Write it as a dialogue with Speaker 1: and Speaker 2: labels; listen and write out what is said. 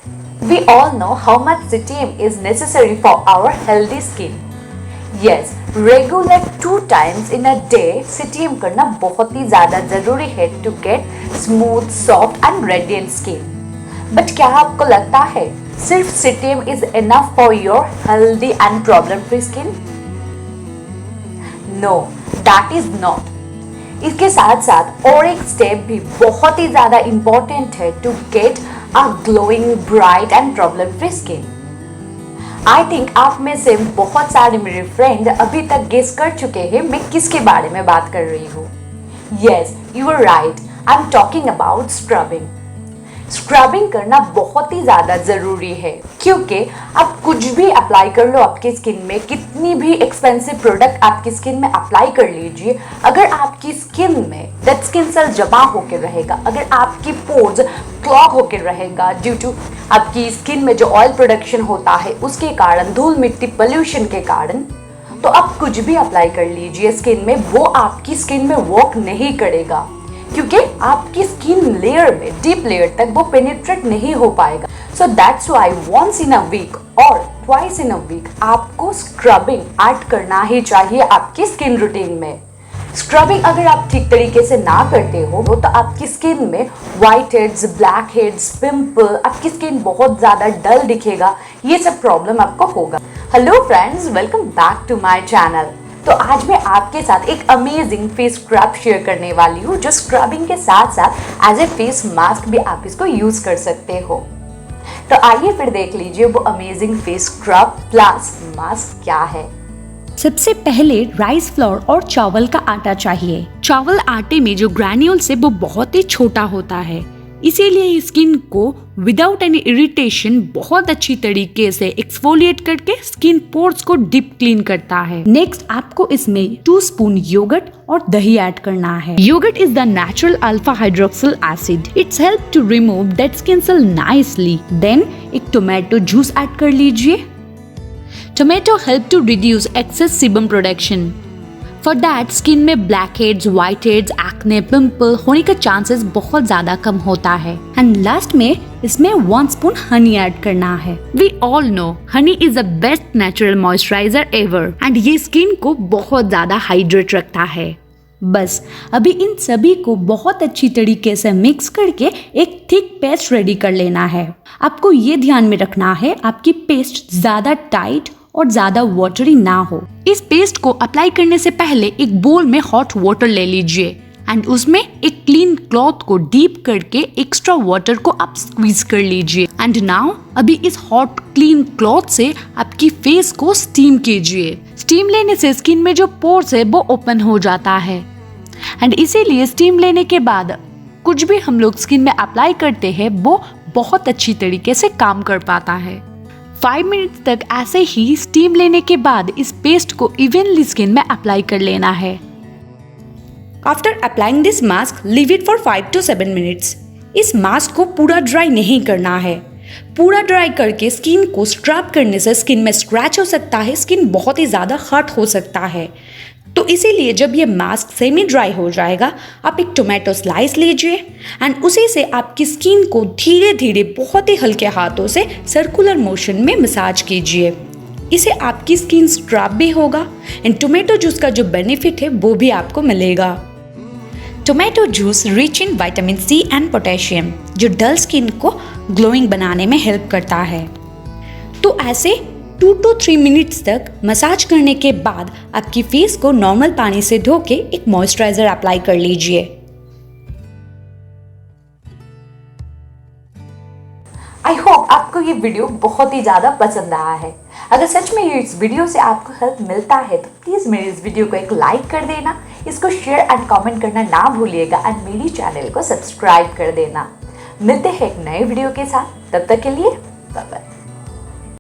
Speaker 1: We all know how much CTM is necessary for our healthy skin. Yes, regular 2 times in a day CTM करना बहुत ही ज़्यादा ज़रूरी है to get smooth, soft and radiant skin. But क्या आपको लगता है सिर्फ CTM is enough for your healthy and problem-free skin? No, that is not. इसके साथ साथ और एक स्टेप भी बहुत ही ज़्यादा इम्पोर्टेंट है to get a glowing bright and problem free skin. I think आप में से बहुत सारे मेरे फ्रेंड अभी तक गेस कर चुके हैं मैं किसके बारे में बात कर रही हूँ. Yes, you are right, I am talking about scrubbing. Scrubbing करना बहुत ही ज़्यादा ज़रूरी है क्योंकि आप कुछ भी अप्लाई कर लो आपकी स्किन में, कितनी भी एक्सपेंसिव प्रोडक्ट आपकी स्किन में अप्लाई कर लीजिए, अगर आपकी स्किन में डेड स्किन सेल जमा होकर रहेगा, अगर आपकी पोर्स क्लॉग होकर रहेगा ड्यू टू आपकी स्किन में जो ऑयल प्रोडक्शन होता है उसके कारण, धूल मिट्टी पोल्यूशन के कारण, तो आप कुछ भी अप्लाई कर लीजिए स्किन में, वो आपकी स्किन में वर्क नहीं करेगा क्योंकि आपकी स्किन लेयर में डीप लेयर तक वो पेनिट्रेट नहीं हो पाएगा. So that's why once in a week और ट्वाइस इन अ वीक आपको स्क्रबिंग ऐड करना ही चाहिए आपकी स्किन रूटीन में. स्क्रबिंग अगर आप ठीक तरीके से ना करते हो तो आपकी स्किन में white heads, black heads, pimple, आपकी स्किन बहुत ज़्यादा डल दिखेगा, ये सब प्रॉब्लम आपको होगा. Hello friends, welcome back to my channel. तो आज मैं आपके साथ एक अमेजिंग फेस स्क्रब शेयर करने वाली हूँ जो स्क्रबिंग के साथ साथ एज ए फेस मास्क भी आप इसको यूज कर सकते हो. तो आइए फिर देख लीजिए वो amazing face scrub plus mask क्या है.
Speaker 2: सबसे पहले राइस फ्लोर और चावल का आटा चाहिए. चावल आटे में जो ग्रैन्यूल्स है वो बहुत ही छोटा होता है, इसीलिए स्किन को विदाउट एनी इरिटेशन बहुत अच्छी तरीके से एक्सफोलिएट करके स्किन पोर्स को डीप क्लीन करता है. नेक्स्ट आपको इसमें 2 स्पून योगर्ट और दही ऐड करना है. Yogurt is the natural alpha hydroxyl acid. It's help to remove dead skin cell nicely. Then एक टोमेटो जूस ऐड कर लीजिए. Tomato help to reduce excess sebum production. For that skin में black heads, white heads, acne, pimple होने का chances बहुत ज्यादा कम होता है. एंड लास्ट में इसमें 1 स्पून हनी ऐड करना है. We all know honey is the best natural moisturiser ever and ये स्किन को बहुत ज्यादा हाइड्रेट रखता है. बस अभी इन सभी को बहुत अच्छी तरीके से मिक्स करके एक थिक पेस्ट रेडी कर लेना है. आपको ये ध्यान में रखना है आपकी पेस्ट ज्यादा टाइट और ज्यादा वाटरी ना हो. इस पेस्ट को अप्लाई करने से पहले एक बोल में हॉट वाटर ले लीजिए एंड उसमें एक क्लीन क्लॉथ को डीप करके एक्स्ट्रा वाटर को आप स्क्वीज कर लीजिए. एंड नाउ अभी इस हॉट क्लीन क्लॉथ से आपकी फेस को स्टीम कीजिए. स्टीम लेने से स्किन में जो पोर्स है वो ओपन हो जाता है एंड इसीलिए स्टीम लेने के बाद कुछ भी हम लोग स्किन में अप्लाई करते हैं वो बहुत अच्छी तरीके से काम कर पाता है. 5 मिनट तक ऐसे ही स्टीम लेने के बाद इस पेस्ट को इवनली स्किन में अप्लाई कर लेना है. After applying this mask leave it for 5 to 7 minutes. इस मास्क को पूरा ड्राई नहीं करना है. पूरा ड्राई करके स्किन को स्क्रब करने से स्किन में स्क्रैच हो सकता है, स्किन बहुत ही ज़्यादा हर्ट हो सकता है. तो इसीलिए जब ये मास्क सेमी ड्राई हो जाएगा आप एक टोमेटो स्लाइस लीजिए एंड उसी से आपकी स्किन को धीरे धीरे बहुत ही हल्के हाथों से सर्कुलर मोशन में मसाज कीजिए. इसे आपकी स्किन स्क्रब भी होगा एंड टोमेटो जूस का जो बेनिफिट है वो भी आपको मिलेगा. Tomato juice rich in vitamin C and potassium जो डल स्किन को ग्लोइंग बनाने में हेल्प करता है. तो ऐसे 2 to 3 मिनट्स तक मसाज करने के बाद आपकी फेस को नॉर्मल पानी से धो के एक मॉइस्चराइजर अप्लाई कर लीजिए.
Speaker 1: आई होप आपको ये वीडियो बहुत ही ज़्यादा पसंद आया है. अगर सच में इस वीडियो से आपको हेल्प मिलता है तो प्लीज़ मेरे इस वीडियो को एक लाइक कर देना, इसको शेयर एंड कमेंट करना ना भूलिएगा एंड मेरी चैनल को सब्सक्राइब कर देना. मिलते हैं एक नए वीडियो के साथ, तब तक के लिए